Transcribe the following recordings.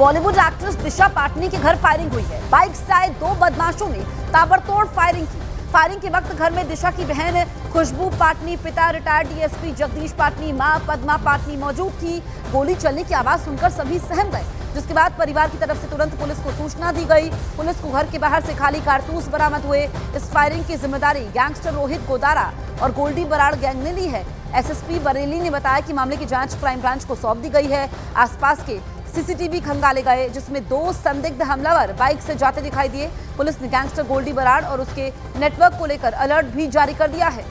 Bollywood actress दिशा पाटनी के घर firing हुई है। बाइक से आए दो बदमाशों ने ताबड़तोड़ फायरिंग की। फायरिंग के वक्त घर में दिशा की बहन खुशबू पाटनी, पिता रिटायर्ड डीएसपी जगदीश पाटनी, मां पद्मा पाटनी मौजूद थी। गोली चलने की आवाज सुनकर सभी सहम गए, जिसके बाद परिवार की तरफ से तुरंत पुलिस को सूचना दी गई। पुलिस को घर के बाहर से खाली कारतूस बरामद हुए। इस फायरिंग की जिम्मेदारी गैंगस्टर रोहित गोदारा और गोल्डी बराड़ गैंग ने ली है। एसएसपी बरेली ने बताया कि मामले की जांच क्राइम ब्रांच को सौंप दी गई है। आसपास के सीसीटीवी खंगाले गए, जिसमें दो संदिग्ध हमलावर बाइक से जाते दिखाई दिए। पुलिस ने गैंगस्टर गोल्डी बराड़ और उसके नेटवर्क को लेकर अलर्ट भी जारी कर दिया है।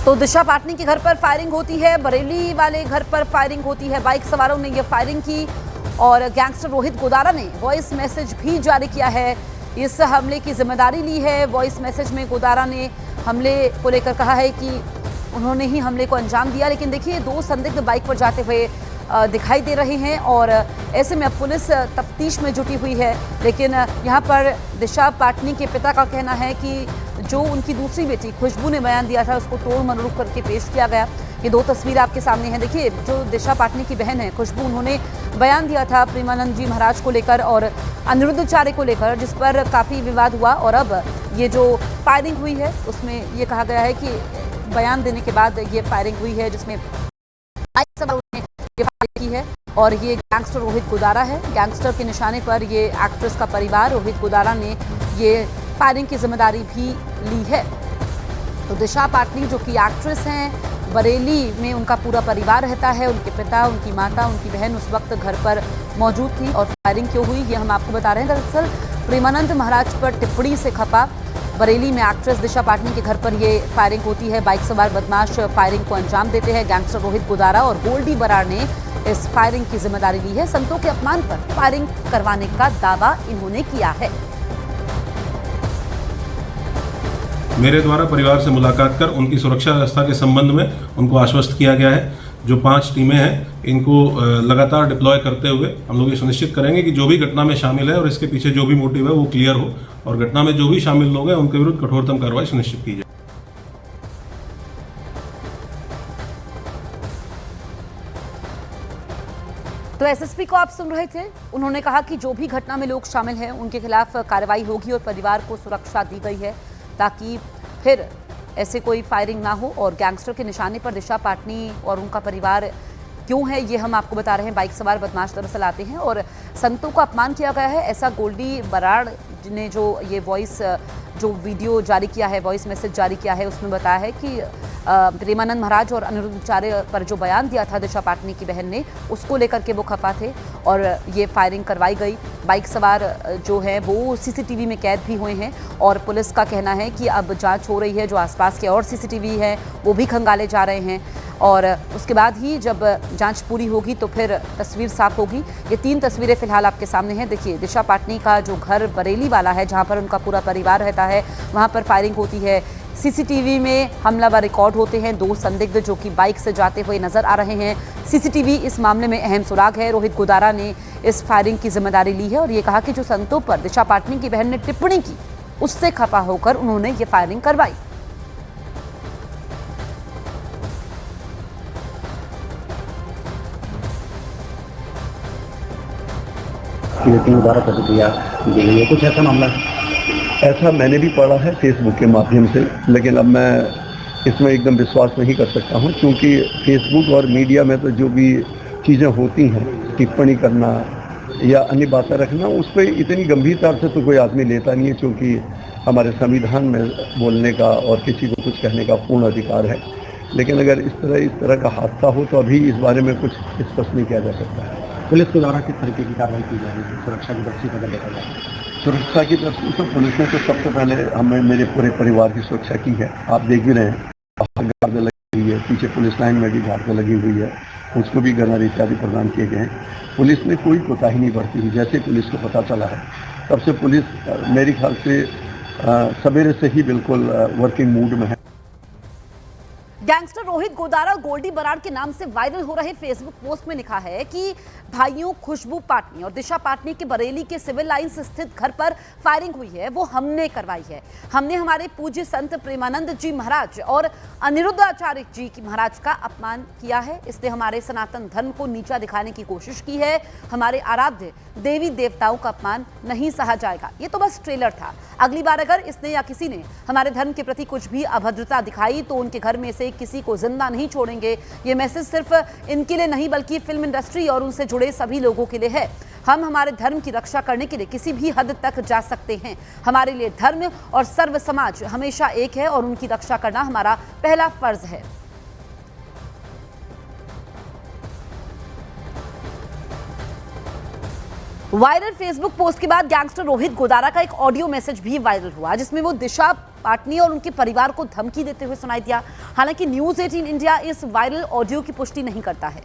तो दिशा पाटनी के घर पर फायरिंग होती है, बरेली वाले घर पर फायरिंग होती है। बाइक सवारों ने यह फायरिंग की और गैंगस्टर रोहित गोदारा ने वॉइस मैसेज भी जारी किया है। इस हमले की जिम्मेदारी ली है। वॉइस मैसेज में गोदारा ने हमले को लेकर कहा है कि उन्होंने ही हमले को अंजाम दिया। लेकिन देखिए, दो संदिग्ध बाइक पर जाते हुए दिखाई दे रहे हैं और ऐसे में अब पुलिस तफ्तीश में जुटी हुई है। लेकिन यहाँ पर दिशा पाटनी के पिता का कहना है कि जो उनकी दूसरी बेटी खुशबू ने बयान दिया था, उसको तोड़ मरोड़ करके पेश किया गया। ये दो तस्वीर आपके सामने हैं। देखिए, जो दिशा पाटनी की बहन है खुशबू, उन्होंने बयान दिया था प्रेमानंद जी महाराज को लेकर और अनिरुद्धाचार्य को लेकर, जिस पर काफ़ी विवाद हुआ। और अब ये जो फायरिंग हुई है उसमें ये कहा गया है कि बयान देने के बाद ये फायरिंग हुई है, जिसमें ये फायरिंग की है। और ये गैंगस्टर रोहित गोदारा है। गैंगस्टर के निशाने पर ये एक्ट्रेस का परिवार रोहित गोदारा ने ये फायरिंग की जिम्मेदारी भी ली है। तो दिशा पाटनी जो कि एक्ट्रेस हैं, बरेली में उनका पूरा परिवार रहता है। उनके पिता, उनकी माता, उनकी बहन उस वक्त घर पर मौजूद थी। और फायरिंग क्यों हुई ये हम आपको बता रहे हैं। दरअसल प्रेमानंद महाराज पर टिप्पणी से खपा बरेली में एक्ट्रेस दिशा पाटनी के घर पर ये फायरिंग होती है। बाइक सवार बदमाश फायरिंग को अंजाम देते हैं। गैंगस्टर रोहित गोदारा और गोल्डी बराड़ ने इस फायरिंग की जिम्मेदारी ली है। संतों के अपमान पर फायरिंग करवाने का दावा इन्होंने किया है। मेरे द्वारा परिवार से मुलाकात कर उनकी सुरक्षा व्यवस्था के संबंध में उनको आश्वस्त किया गया है। जो 5 टीमें हैं, इनको लगातार डिप्लॉय करते हुए हम लोग ये सुनिश्चित करेंगे कि जो भी घटना में शामिल है और इसके पीछे जो भी मोटिव है वो क्लियर हो और घटना में जो भी शामिल लोग हैं उनके विरुद्ध कठोरतम कार्रवाई सुनिश्चित की जाए। तो एसएसपी को आप सुन रहे थे। उन्होंने कहा कि जो भी घटना में लोग शामिल हैं उनके खिलाफ कार्रवाई होगी और परिवार को सुरक्षा दी गई है ताकि फिर ऐसे कोई फायरिंग ना हो। और गैंगस्टर के निशाने पर दिशा पाटनी और उनका परिवार क्यों है ये हम आपको बता रहे हैं। बाइक सवार बदमाश दरअसल आते हैं और संतों का अपमान किया गया है, ऐसा गोल्डी बराड़ ने जो ये वॉइस जो वीडियो जारी किया है, वॉइस मैसेज जारी किया है, उसमें बताया है कि प्रेमानंद महाराज और अनिरुद्धाचार्य पर जो बयान दिया था दिशा पाटनी की बहन ने, उसको लेकर के वो खफा थे और ये फायरिंग करवाई गई। बाइक सवार जो है वो सीसीटीवी में कैद भी हुए हैं और पुलिस का कहना है कि अब जांच हो रही है। जो आसपास के और सीसीटीवी हैं वो भी खंगाले जा रहे हैं और उसके बाद ही जब जांच पूरी होगी तो फिर तस्वीर साफ होगी। ये 3 तस्वीरें फिलहाल आपके सामने हैं। देखिए, दिशा पाटनी का जो घर बरेली वाला है, जहां पर उनका पूरा परिवार रहता है, वहां पर फायरिंग होती है। सीसीटीवी में हमलावर रिकॉर्ड होते हैं। 2 संदिग्ध जो कि बाइक से जाते हुए नजर आ रहे हैं। सीसीटीवी इस मामले में अहम सुराग है। रोहित गोदारा ने इस फायरिंग की जिम्मेदारी ली है और ये कहा कि जो संतों पर दिशा पाटनी की बहन ने टिप्पणी की, उससे खफा होकर उन्होंने ये फायरिंग करवाई। दोबारा प्रतिक्रिया दी गई है, कुछ ऐसा मामला है? ऐसा मैंने भी पढ़ा है फेसबुक के माध्यम से, लेकिन अब मैं इसमें एकदम विश्वास नहीं कर सकता हूं, क्योंकि फेसबुक और मीडिया में तो जो भी चीज़ें होती हैं, टिप्पणी करना या अन्य बातें रखना, उस पर इतनी गंभीरता से तो कोई आदमी लेता नहीं है, क्योंकि हमारे संविधान में बोलने का और किसी को कुछ कहने का पूर्ण अधिकार है। लेकिन अगर इस तरह का हादसा हो तो अभी इस बारे में कुछ स्पष्ट नहीं किया जा सकता है। पुलिस के द्वारा किस तरीके की कार्रवाई की जा रही है सुरक्षा की दृष्टि से अगर देखा जाए? सुरक्षा की दृष्टि से पुलिस ने तो सबसे पहले हमें मेरे पूरे परिवार की सुरक्षा की है। आप देख भी रहे हैं, गार्ड लगी हुई है, पीछे पुलिस लाइन में भी गार्ड लगी हुई है, उसको भी गनर इत्यादि प्रदान किए गए हैं। पुलिस ने कोई कोताही नहीं बरती हुई। जैसे पुलिस को पता चला है तब से पुलिस मेरे ख्याल से सवेरे से ही बिल्कुल वर्किंग मूड में है। गैंगस्टर रोहित गोदारा गोल्डी बराड़ के नाम से वायरल हो रहे फेसबुक पोस्ट में लिखा है कि भाइयों खुशबू पाटनी और दिशा पाटनी के बरेली के सिविल लाइंस स्थित घर पर फायरिंग हुई है, वो हमने करवाई है। हमने हमारे पूज्य संत प्रेमानंद जी महाराज और अनिरुद्ध आचार्य जी की महाराज का अपमान किया है। इसने हमारे सनातन धर्म को नीचा दिखाने की कोशिश की है। हमारे आराध्य देवी देवताओं का अपमान नहीं सहा जाएगा। ये तो बस ट्रेलर था। अगली बार अगर इसने या किसी ने हमारे धर्म के प्रति कुछ भी अभद्रता दिखाई तो उनके घर में से किसी को जिंदा नहीं छोड़ेंगे। ये मैसेज सिर्फ इनके लिए नहीं बल्कि फिल्म इंडस्ट्री और उनसे जुड़े सभी लोगों के लिए है। हम हमारे धर्म की रक्षा करने के लिए किसी भी हद तक जा सकते हैं। हमारे लिए धर्म और सर्व समाज हमेशा एक है और उनकी रक्षा करना हमारा पहला फर्ज है। वायरल फेसबुक पोस्ट के बाद गैंगस्टर रोहित गोदारा का एक ऑडियो मैसेज भी वायरल हुआ, जिसमें वो दिशा पाटनी और उनके परिवार को धमकी देते हुए सुनाई दिया। हालांकि न्यूज़ 18 इंडिया इस वायरल ऑडियो की पुष्टि नहीं करता है।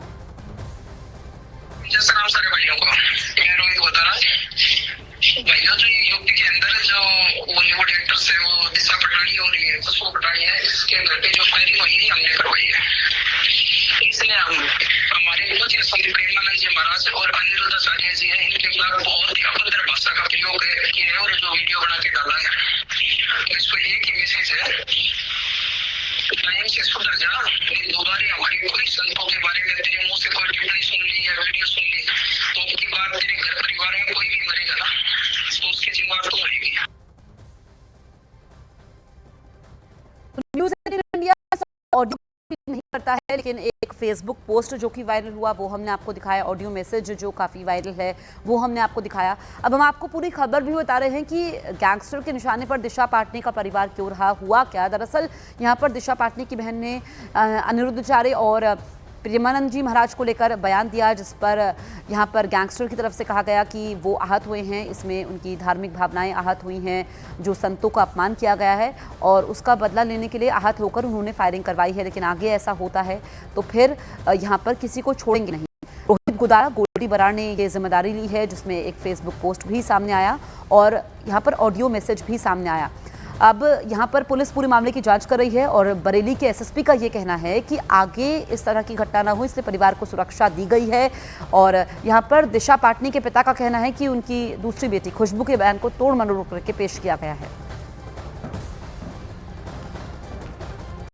सलाम सारे भाइयों को, मैं रोहित गोदारा। भैया जो ये यूपी के अंदर जो बॉलीवुड एक्ट्रेस है वो दिशा पटानी और ये खुशबू पटानी है, इसके घर पे जो फायरिंग हुई है हमने करवाई है। इसलिए हम हमारे पूज्य संत प्रेमानंद जी महाराज और अनिरुद्ध आचार्य जी हैं, इनके खिलाफ बहुत ही अभद्र भाषा का प्रयोग किया है और जो वीडियो बना के डाला है। इस पर एक ही मैसेज है, टाइम से सुधर जा। दोबारा हमारी कोई संतों के बारे में तेरे मुंह से कोई टिप्पणी सुन ली या वीडियो सुन ली तो आपकी बात तेरे घर परिवार में कोई भी मरेगा ना तो उसकी जिम्मेवार तो रहेगी। न्यूज़ 18 इंडिया ऑडियो नहीं करता है, लेकिन एक फेसबुक पोस्ट जो कि वायरल हुआ वो हमने आपको दिखाया। ऑडियो मैसेज जो काफ़ी वायरल है वो हमने आपको दिखाया। अब हम आपको पूरी खबर भी बता रहे हैं कि गैंगस्टर के निशाने पर दिशा पाटनी का परिवार क्यों रहा, हुआ क्या। दरअसल यहाँ पर दिशा पाटनी की बहन ने अनिरुद्ध आचार्य और प्रेमानंद जी महाराज को लेकर बयान दिया, जिस पर यहाँ पर गैंगस्टर की तरफ से कहा गया कि वो आहत हुए हैं, इसमें उनकी धार्मिक भावनाएं आहत हुई हैं, जो संतों का अपमान किया गया है और उसका बदला लेने के लिए आहत होकर उन्होंने फायरिंग करवाई है। लेकिन आगे ऐसा होता है तो फिर यहाँ पर किसी को छोड़ेंगे नहीं। रोहित गोदारा गोल्डी बराड़ ने ये जिम्मेदारी ली है, जिसमें एक फेसबुक पोस्ट भी सामने आया और यहाँ पर ऑडियो मैसेज भी सामने आया। अब यहाँ पर पुलिस पूरे मामले की जांच कर रही है और बरेली के एसएसपी का ये कहना है कि आगे इस तरह की घटना ना हो, इसलिए परिवार को सुरक्षा दी गई है। और यहाँ पर दिशा पाटनी के पिता का कहना है कि उनकी दूसरी बेटी खुशबू के बयान को तोड़ मरोड़ करके पेश किया गया है।